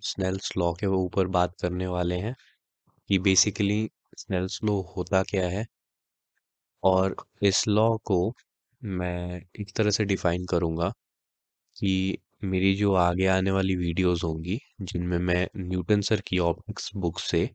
Snell's law के ऊपर बात करने वाले हैं कि बेसिकली स्नेल्स लॉ होता क्या है और इस लॉ को मैं एक तरह से डिफाइन करूंगा कि मेरी जो आगे आने वाली वीडियोस होंगी जिनमें मैं न्यूटन सर की ऑप्टिक्स बुक से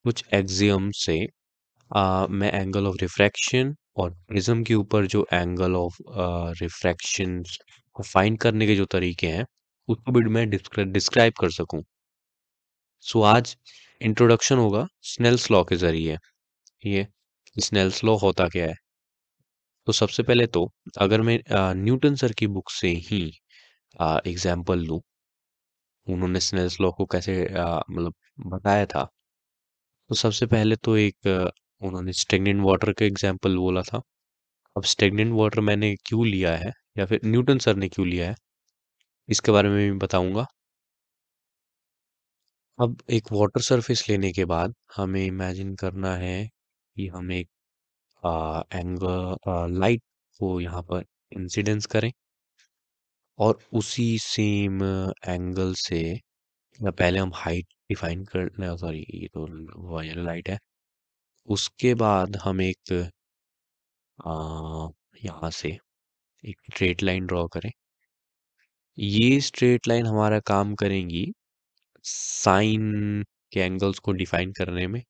कुछ एक्सियम से मैं एंगल ऑफ रिफ्रैक्शन और प्रिज्म के ऊपर जो एंगल ऑफ रिफ्रैक्शन को फाइंड करने के जो तरीके हैं उसको भी मैं डिस्क्राइब कर सकूं। सो आज इंट्रोडक्शन होगा स्नेल्स लॉ के जरिए। ये स्नेल्स लॉ होता क्या है। तो सबसे पहले तो अगर मैं न्यूटन सर की बुक से ही एग्जाम्पल लूं, उन्होंने स्नेल्स लॉ को कैसे मतलब बताया था। तो सबसे पहले तो एक उन्होंने स्टेगनेंट वाटर का एग्जाम्पल बोला था। अब स्टेगनेंट वाटर मैंने क्यों लिया है या फिर न्यूटन सर ने क्यों लिया है इसके बारे में भी बताऊंगा। अब एक वाटर सरफेस लेने के बाद हमें इमेजिन करना है कि हम एक एंगल लाइट को यहाँ पर इंसिडेंस करें और उसी सेम एंगल से या पहले हम हाइट डिफाइन कर, सॉरी ये तो वायर लाइट है। उसके बाद हम एक यहाँ से एक स्ट्रेट लाइन ड्रॉ करें। ये स्ट्रेट लाइन हमारा काम करेंगी साइन के एंगल्स को डिफाइन करने में।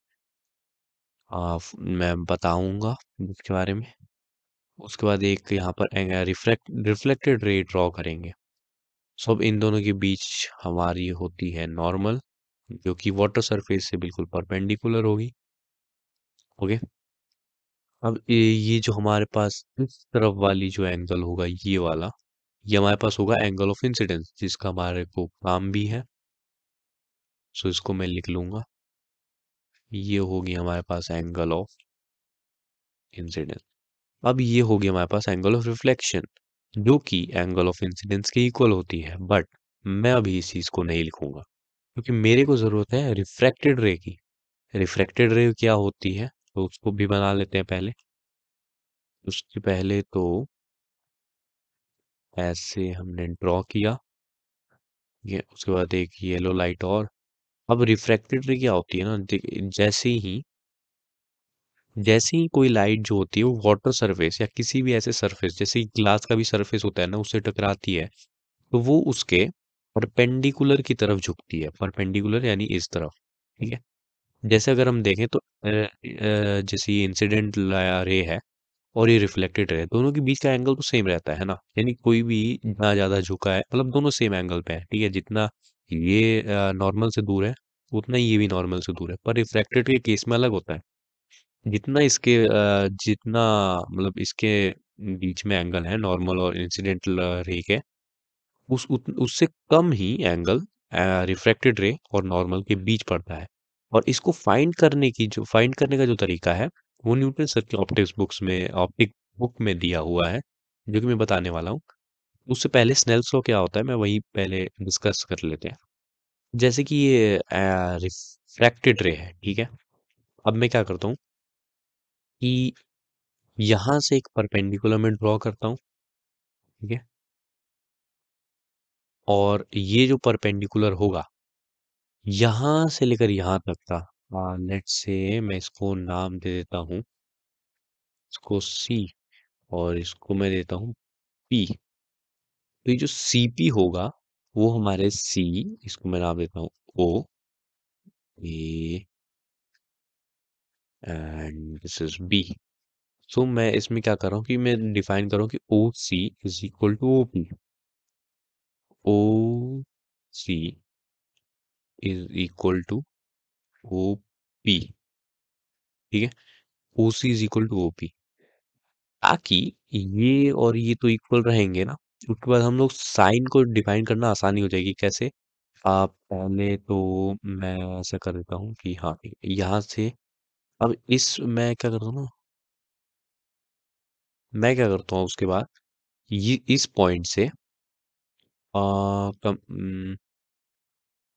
मैं बताऊंगा इसके बारे में। उसके बाद एक यहाँ पर रिफ्लेक्टेड रे ड्रॉ करेंगे। सब इन दोनों के बीच हमारी होती है नॉर्मल, जो कि वाटर सरफेस से बिल्कुल परपेंडिकुलर होगी। ओके। अब ये जो हमारे पास इस तरफ वाली जो एंगल होगा ये वाला, ये हमारे पास होगा एंगल ऑफ इंसिडेंस जिसका हमारे को काम भी है। सो इसको मैं लिख लूंगा। ये होगी हमारे पास एंगल ऑफ इंसिडेंस। अब ये होगी हमारे पास एंगल ऑफ रिफ्लेक्शन जो कि एंगल ऑफ इंसिडेंस के इक्वल होती है। बट मैं अभी इस चीज को नहीं लिखूंगा क्योंकि मेरे को जरूरत है रिफ्रैक्टेड रे की। रिफ्रैक्टेड रे क्या होती है तो उसको भी बना लेते हैं पहले। उसके पहले तो ऐसे हमने ड्रॉ किया। ये उसके बाद एक येलो लाइट और। अब रिफ्रैक्टेड रे क्या होती है ना, जैसे ही कोई लाइट जो होती है वो वाटर सरफेस या किसी भी ऐसे सरफेस जैसे ग्लास का भी सरफेस होता है ना उससे टकराती है तो वो उसके परपेंडिकुलर की तरफ झुकती है। परपेंडिकुलर यानी इस तरफ। ठीक है। जैसे अगर हम देखें तो जैसे ये इंसिडेंट रे है और ये रिफ्लेक्टेड रे, दोनों के बीच का एंगल तो सेम रहता है ना। यानी कोई भी इतना ज्यादा झुका है मतलब दोनों सेम एंगल पे है। ठीक है। जितना ये नॉर्मल से दूर है उतना ही ये भी नॉर्मल से दूर है। पर रिफ्रैक्टेड के केस में अलग होता है। जितना मतलब इसके बीच में एंगल है नॉर्मल और इंसिडेंटल रे के, उससे कम ही एंगल रिफ्रैक्टेड रे और नॉर्मल के बीच पड़ता है। और इसको फाइंड करने का जो तरीका है वो न्यूटन सर की ऑप्टिक बुक में दिया हुआ है, जो कि मैं बताने वाला हूँ। उससे पहले स्नेल्स लॉ क्या होता है मैं वही पहले डिस्कस कर लेते हैं। जैसे कि ये रिफ्रैक्टेड रे है। ठीक है। अब मैं क्या करता हूँ कि यहाँ से एक परपेंडिकुलर में ड्रॉ करता हूँ। ठीक है। और ये जो परपेंडिकुलर होगा यहाँ से लेकर यहाँ तक का, लेट्स से मैं इसको नाम दे देता हूँ, इसको सी और इसको मैं देता हूँ पी। तो ये जो सी पी होगा वो हमारे सी, इसको मैं नाम देता हूँ O, A and this is B. सो मैं इसमें क्या कर रहा हूँ कि मैं डिफाइन कर रहा हूँ कि O C is equal to O P. O C is equal to O P. ठीक है। O C is equal to O P, ताकि ये और ये तो इक्वल रहेंगे ना। उसके बाद हम लोग साइन को डिफाइन करना आसानी हो जाएगी। कैसे? आप पहले तो मैं ऐसा कर देता हूँ कि हाँ ठीक है, यहाँ से अब इस मैं क्या करता हूँ उसके बाद ये इस पॉइंट से आ, कम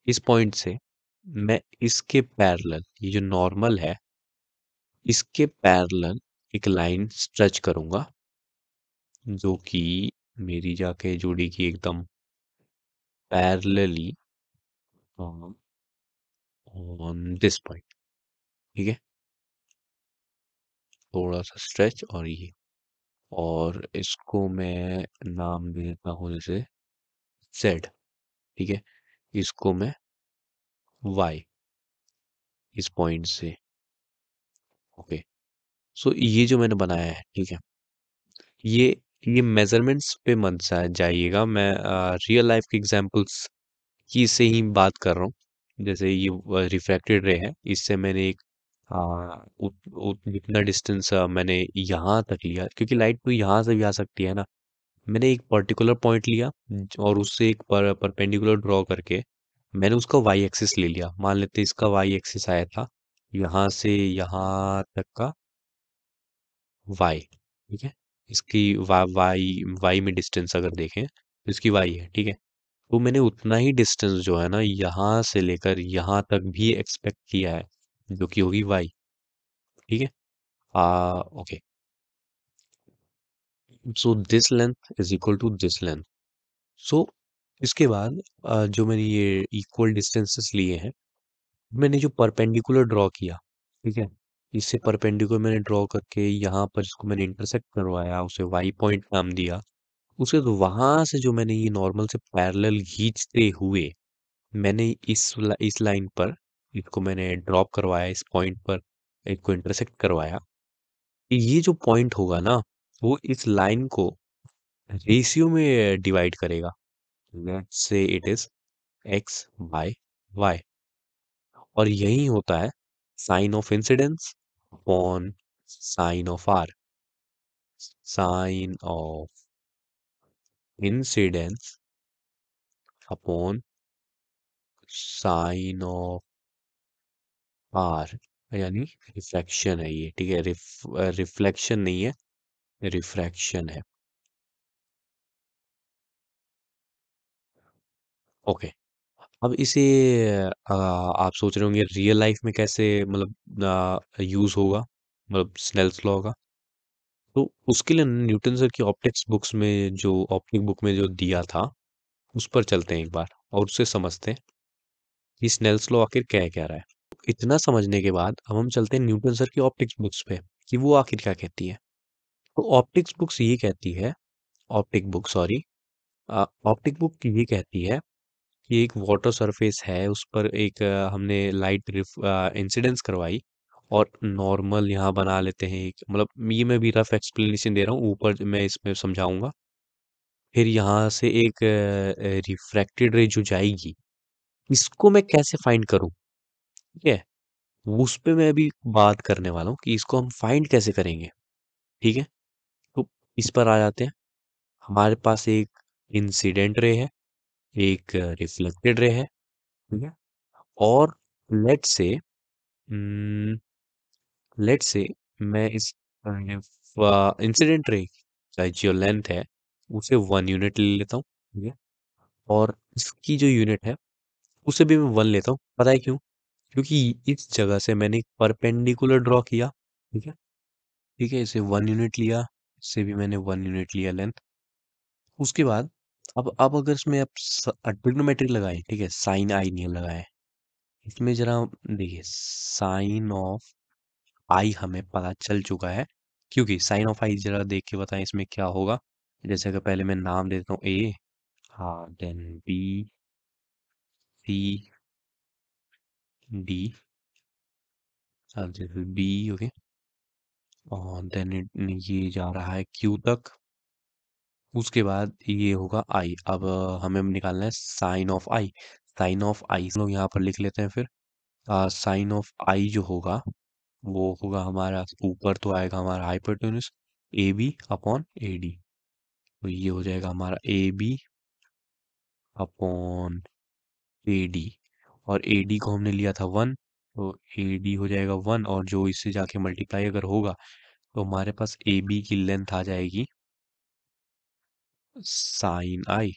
इस पॉइंट से मैं इसके पैरेलल ये जो नॉर्मल है इसके पैरेलल एक लाइन स्ट्रेच करूंगा जो कि मेरी जाके जुड़ेगी एकदम पैरेलली ऑन दिस पॉइंट। ठीक है, थोड़ा सा स्ट्रेच और ये, और इसको मैं नाम दे देता हूँ जैसे जेड। ठीक है, इसको मैं वाई, इस पॉइंट से। ओके, सो ये जो मैंने बनाया है, ठीक है, ये ये मेजरमेंट्स पे मत जाइएगा, मैं रियल लाइफ के एग्जांपल्स की से ही बात कर रहा हूँ। जैसे ये रिफ्रैक्टेड रे है, इससे मैंने एक आ, जितना डिस्टेंस मैंने यहाँ तक लिया, क्योंकि लाइट तो यहाँ से भी आ सकती है ना। मैंने एक पर्टिकुलर पॉइंट लिया और उससे एक परपेंडिकुलर ड्रॉ करके मैंने उसका वाई एक्सिस ले लिया। मान लेते हैं इसका वाई एक्सिस आया था यहाँ से यहाँ तक का वाई। ठीक है, इसकी वाई में डिस्टेंस अगर देखें तो इसकी वाई है। ठीक है, तो मैंने उतना ही डिस्टेंस जो है ना यहाँ से लेकर यहाँ तक भी एक्सपेक्ट किया है, जो कि होगी वाई। ठीक है, okay, so this length is equal to this length. So इसके बाद जो मैंने ये इक्वल डिस्टेंसेस लिए हैं, मैंने जो परपेंडिकुलर ड्रॉ किया, ठीक है, इससे परपेंडिकुलर मैंने ड्रॉ करके यहाँ पर इसको मैंने इंटरसेक्ट करवाया, उसे वाई पॉइंट नाम दिया। उसे तो वहां से जो मैंने ये नॉर्मल से पैरेलल खींचते हुए मैंने इस लाइन पर इसको मैंने ड्रॉप करवाया, इस पॉइंट पर इसको इंटरसेक्ट करवाया। ये जो पॉइंट होगा ना, वो इस लाइन को रेशियो में डिवाइड करेगा। Let's say it is X by Y, और यही होता है sine of incidence upon sine of R. Sine of incidence upon sine of R, यानी रिफ्रैक्शन है ये। ठीक है, रिफ्लेक्शन नहीं है, रिफ्रैक्शन है। ओके, अब इसे आप सोच रहे होंगे रियल लाइफ में कैसे मतलब यूज होगा, मतलब स्नेल्स लॉ का। तो उसके लिए न्यूटन सर की ऑप्टिक्स बुक्स में जो ऑप्टिक बुक में जो दिया था, उस पर चलते हैं एक बार और उससे समझते हैं कि स्नेल्स लॉ आखिर कह क्या रहा है। इतना समझने के बाद अब हम चलते हैं न्यूटन सर की ऑप्टिक्स बुक्स पे कि वो आखिर क्या कहती है। तो ऑप्टिक्स बुक्स ये कहती है, optic book sorry, optic book ये कहती है कि एक वाटर सरफेस है, उस पर एक हमने लाइट इंसिडेंस करवाई, और नॉर्मल यहाँ बना लेते हैं एक, मतलब ये मैं भी रफ एक्सप्लेनेशन दे रहा हूँ, ऊपर मैं इसमें समझाऊंगा। फिर यहाँ से एक रिफ्रैक्टेड रे जो जाएगी, इसको मैं कैसे फाइंड करूँ, ठीक है, उस पे मैं अभी बात करने वाला हूँ कि इसको हम फाइंड कैसे करेंगे। ठीक है, तो इस पर आ जाते हैं। हमारे पास एक इंसिडेंट रे है, एक रिफ्लेक्टेड रे है। ठीक है, और लेट से लेट से मैं इस इंसिडेंट रे का जो लेंथ है उसे 1 यूनिट ले लेता हूँ। ठीक है, और इसकी जो यूनिट है उसे भी मैं 1 लेता हूँ। पता है क्यों? क्योंकि इस जगह से मैंने एक परपेंडिकुलर ड्रॉ किया। ठीक है, ठीक है, इसे 1 यूनिट लिया, इससे भी मैंने 1 यूनिट लिया लेंथ। उसके बाद अब अगर इसमें आप ट्रिग्नोमेट्री लगाए, ठीक है, साइन आई नहीं लगाए, इसमें जरा देखिए, साइन ऑफ आई हमें पता चल चुका है, क्योंकि साइन ऑफ आई जरा देख के बताएं इसमें क्या होगा। जैसे कि पहले मैं नाम दे देता हूँ ए, हाँ, देन बी, सी, डी, जैसे बी, ओके, और देन ये जा रहा है क्यू तक। उसके बाद ये होगा आई। अब हमें निकालना है sine of I. Sine of I हम लोग यहाँ पर लिख लेते हैं फिर। साइन ऑफ आई जो होगा वो होगा हमारा, ऊपर तो आएगा हमारा hypotenuse A B upon A D. तो ये हो जाएगा हमारा A B upon A D, और ए डी को हमने लिया था 1, तो ए डी हो जाएगा 1, और जो इससे जाके मल्टीप्लाई अगर होगा तो हमारे पास ए बी की लेंथ आ जाएगी साइन आई,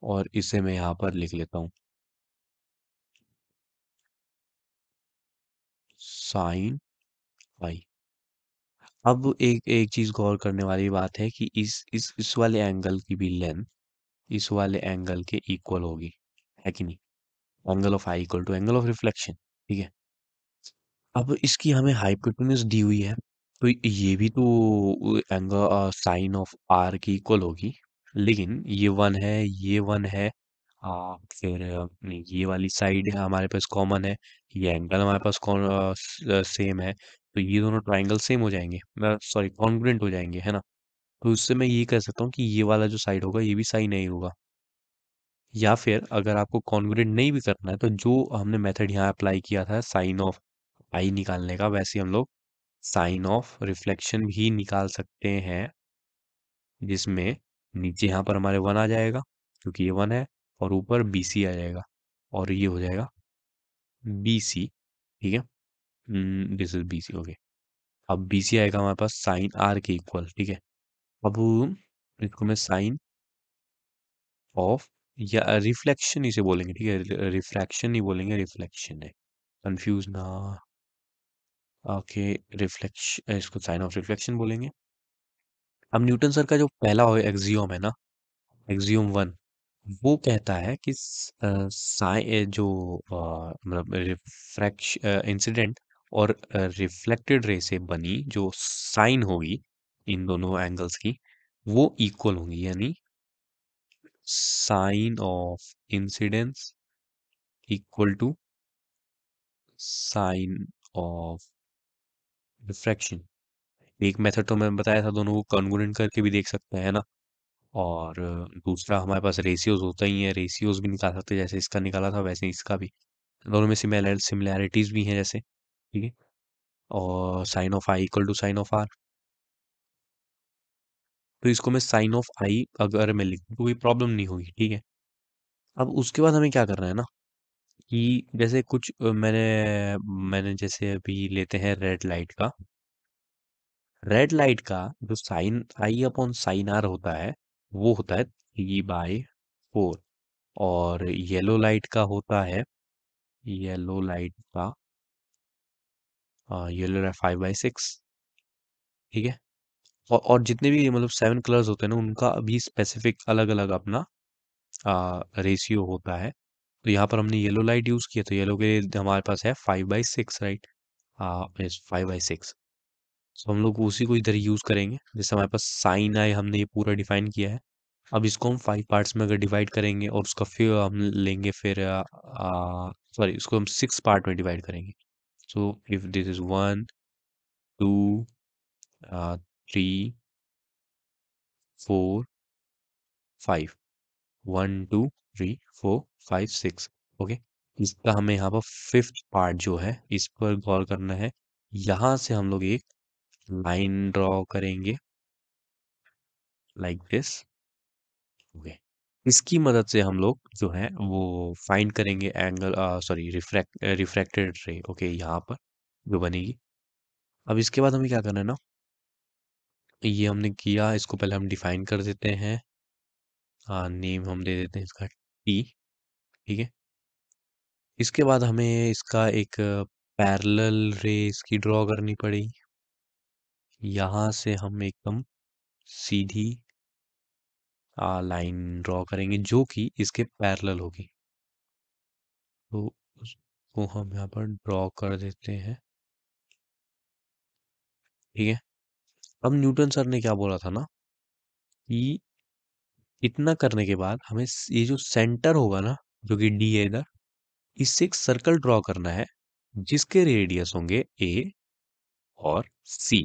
और इसे मैं यहाँ पर लिख लेता हूँ साइन आई। अब एक एक चीज गौर करने वाली बात है कि इस वाले एंगल की भी लेंथ इस वाले एंगल के इक्वल होगी। है कि नहीं? Angle of I equal to angle of reflection, ठीक है। अब इसकी हमें हाइपोटेन्यूज दी हुई है, तो ये भी तो एंगल साइन ऑफ आर की इक्वल होगी, लेकिन ये वन है, ये वन है, फिर नहीं, ये वाली साइड हमारे पास कॉमन है, ये एंगल हमारे पास सेम है, तो ये दोनों ट्राइंगल सेम हो जाएंगे, सॉरी कॉन्ग्रुएंट हो जाएंगे, है ना। तो उससे मैं ये कह सकता हूँ कि ये वाला जो साइड होगा ये भी साइन नहीं होगा। या फिर अगर आपको कॉन्ग्रुएंट नहीं भी करना है, तो जो हमने मेथड यहाँ अप्लाई किया था साइन ऑफ आई निकालने का, वैसे हम लोग साइन ऑफ रिफ्लेक्शन भी निकाल सकते हैं, जिसमें नीचे यहाँ पर हमारे वन आ जाएगा क्योंकि ये वन है, और ऊपर बी सी आ जाएगा, और ये हो जाएगा बी सी, ठीक है। This is B C, okay. अब बी सी आएगा हमारे पास साइन आर के इक्वल, ठीक है। अब इसको मैं साइन ऑफ, या रिफ्लेक्शन इसे बोलेंगे, ठीक है, रिफ्रैक्शन नहीं बोलेंगे, रिफ्लेक्शन है, कंफ्यूज ना। ओके, रिफ्लेक्शन, इसको साइन ऑफ रिफ्लेक्शन बोलेंगे। अब न्यूटन सर का जो पहला एक्सियोम है ना, एक्सियोम वन, वो कहता है कि जो मतलब रिफ्रैक्शन इंसिडेंट और रिफ्लेक्टेड रे से बनी जो साइन होगी इन दोनों एंगल्स की, वो इक्वल होंगी, यानी sine of incidence equal to sine of refraction. एक मेथड तो मैंने बताया था, दोनों को कॉन्ग्रुएंट करके भी देख सकते हैं ना। और दूसरा हमारे पास रेशियोज होता ही है, रेशियोज भी निकाल सकते हैं, जैसे इसका निकाला था वैसे इसका भी, दोनों में सिमिलैरिटीज भी हैं जैसे, ठीक है। और sine of I equal to sine of R, तो इसको मैं साइन ऑफ आई अगर मैं लिख दूं तो कोई प्रॉब्लम नहीं होगी, ठीक है। अब उसके बाद हमें क्या करना है ना, कि जैसे कुछ मैंने मैंने जैसे अभी लेते हैं रेड लाइट का, रेड लाइट का जो sine I upon sine R होता है, वो होता है 3/4, और येलो लाइट का होता है, येलो लाइट का येलो लाइट 5/6, ठीक है। और जितने भी मतलब 7 कलर्स होते हैं ना, उनका अभी स्पेसिफिक अलग अलग अपना रेशियो होता है। तो यहाँ पर हमने येलो लाइट यूज किया, तो येलो के लिए हमारे पास है 5/6, राइट। हाँ, 5/6, तो हम लोग उसी को इधर यूज करेंगे, जैसे हमारे पास साइन आई हमने ये पूरा डिफाइन किया है। अब इसको हम 5 पार्ट्स में अगर डिवाइड करेंगे, और उसका फिर हम लेंगे, फिर सॉरी, इसको हम 6 पार्ट में डिवाइड करेंगे। So if this is 1, 2, 3, 4, 5, 1, 2, 3, 4, 5, 6, okay. इसका हमें यहाँ पर फिफ्थ पार्ट जो है, इस पर गौर करना है। यहाँ से हम लोग एक लाइन ड्रॉ करेंगे, लाइक दिस, ओके। इसकी मदद से हम लोग जो है वो फाइंड करेंगे एंगल, सॉरी, रिफ्रैक्टेड रे, ओके, यहाँ पर जो बनेगी। अब इसके बाद हमें क्या करना है ना, ये हमने किया, इसको पहले हम डिफाइन कर देते हैं, नेम हम दे देते हैं इसका टी, ठीक है। इसके बाद हमें इसका एक पैरेलल रे इसकी ड्रॉ करनी पड़ेगी, यहाँ से हम एकदम सीधी लाइन ड्रॉ करेंगे जो कि इसके पैरेलल होगी, तो उसको हम यहाँ पर ड्रॉ कर देते हैं, ठीक है। अब न्यूटन सर ने क्या बोला था ना, कि इतना करने के बाद हमें ये जो सेंटर होगा ना, जो कि डी है इधर, इससे एक सर्कल ड्रॉ करना है, जिसके रेडियस होंगे ए और सी,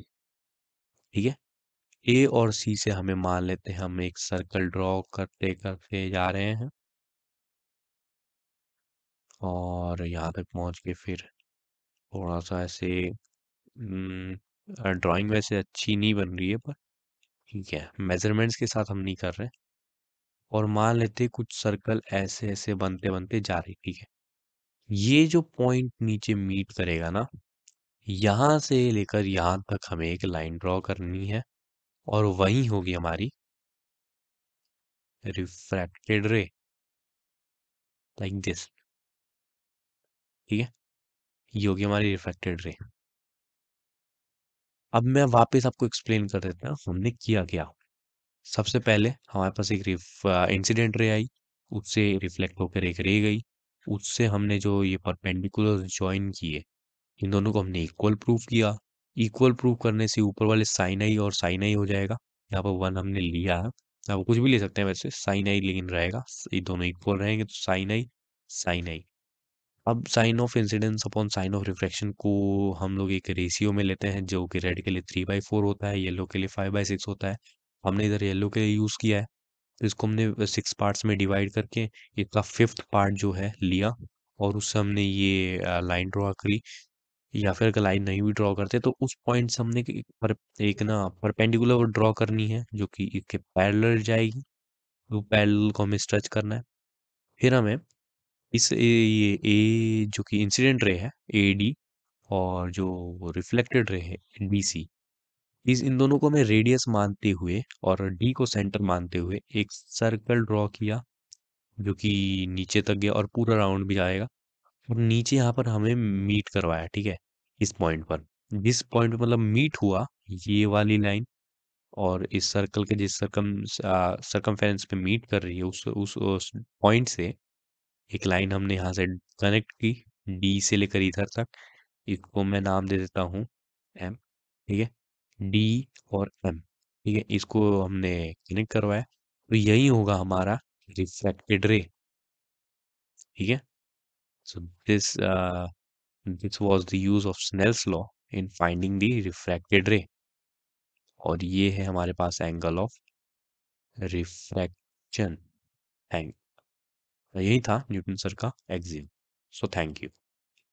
ठीक है। ए और सी से हमें मान लेते हैं, हम एक सर्कल ड्रॉ करते करते जा रहे हैं, और यहाँ तक पहुंच के फिर थोड़ा सा ऐसे, ड्राइंग वैसे अच्छी नहीं बन रही है, पर ठीक है, मेजरमेंट्स के साथ हम नहीं कर रहे, और मान लेते हैं कुछ सर्कल ऐसे ऐसे बनते बनते जा रही, ठीक है। ये जो पॉइंट नीचे मीट करेगा ना, यहाँ से लेकर यहाँ तक हमें एक लाइन ड्रॉ करनी है, और वही होगी हमारी रिफ्रैक्टेड रे, लाइक दिस, ठीक है। ये होगी हमारी रिफ्रैक्टेड रे। अब मैं वापस आपको एक्सप्लेन कर देता हूँ हमने किया क्या। सबसे पहले हमारे पास एक इंसिडेंट रे आई, उससे रिफ्लेक्ट होकर एक रे गई, उससे हमने जो ये परपेंडिकुलर ज्वाइन किए, इन दोनों को हमने इक्वल प्रूफ किया। इक्वल प्रूफ करने से ऊपर वाले साइन आई और साइन आई हो जाएगा। यहाँ पर वन हमने लिया है, आप कुछ भी ले सकते हैं वैसे, साइन आई लेकिन रहेगा, ये दोनों इक्वल रहेंगे तो साइन आई साइन आई। अब sine of incidence upon sine of refraction को हम लोग एक रेशियो में लेते हैं, जो कि रेड के लिए 3/4 होता है, येलो के लिए 5/6 होता है। हमने इधर येलो के लिए यूज़ किया है, तो इसको हमने 6 पार्ट्स में डिवाइड करके इसका फिफ्थ पार्ट जो है लिया, और उससे हमने ये लाइन ड्रॉ करी। या फिर अगर लाइन नहीं भी ड्रॉ करते तो उस पॉइंट से हमने एक ना परपेंडिकुलर ड्रॉ करनी है, जो कि इसके पैरेलल जाएगी, तो पैरेलल को हमें स्ट्रेच करना है। फिर हमें ये ए जो कि इंसिडेंट रे है, ए डी, और जो रिफ्लेक्टेड रे है, डी सी, इस इन दोनों को हमें रेडियस मानते हुए और डी को सेंटर मानते हुए एक सर्कल ड्रॉ किया, जो कि नीचे तक गया और पूरा राउंड भी जाएगा। और नीचे यहाँ पर हमें मीट करवाया, ठीक है, इस पॉइंट पर, जिस पॉइंट पे मतलब मीट हुआ ये वाली लाइन, और इस सर्कल के जिस सरकमफेरेंस पे मीट कर रही है उस पॉइंट से एक लाइन हमने यहाँ से कनेक्ट की, डी से लेकर इधर तक। इसको मैं नाम दे देता हूँ एम, ठीक है, डी और एम, ठीक है, इसको हमने कनेक्ट करवाया, तो यही होगा हमारा रिफ्लेक्टेड रे, ठीक है। So this was the use of Snell's law in finding the refracted ray, और ये है हमारे पास एंगल ऑफ रिफ्रैक्शन। थैंक यही था न्यूटन सर का एग्जिम। So thank you.